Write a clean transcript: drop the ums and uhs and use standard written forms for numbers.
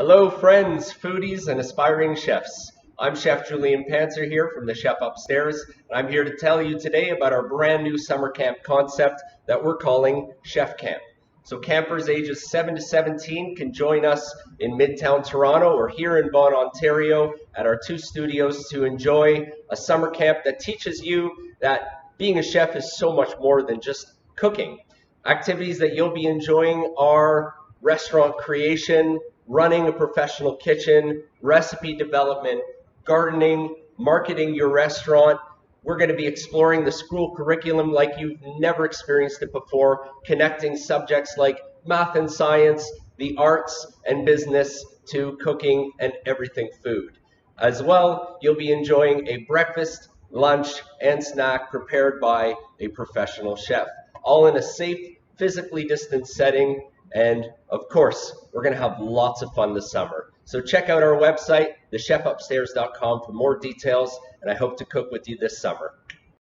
Hello friends, foodies, and aspiring chefs. I'm Chef Julian here from the Chef Upstairs, and I'm here to tell you today about our brand new summer camp concept that we're calling Chef Camp. So campers ages 7 to 17 can join us in Midtown Toronto or here in Vaughan, Ontario at our 2 studios to enjoy a summer camp that teaches you that being a chef is so much more than just cooking. Activities that you'll be enjoying are restaurant creation, running a professional kitchen, recipe development, gardening, marketing your restaurant. We're going to be exploring the school curriculum like you've never experienced it before, connecting subjects like math and science, the arts and business to cooking and everything food. As well, you'll be enjoying a breakfast, lunch, and snack prepared by a professional chef, all in a safe, physically distanced setting. And of course, we're going to have lots of fun this summer. So check out our website, thechefupstairs.com, for more details, and I hope to cook with you this summer.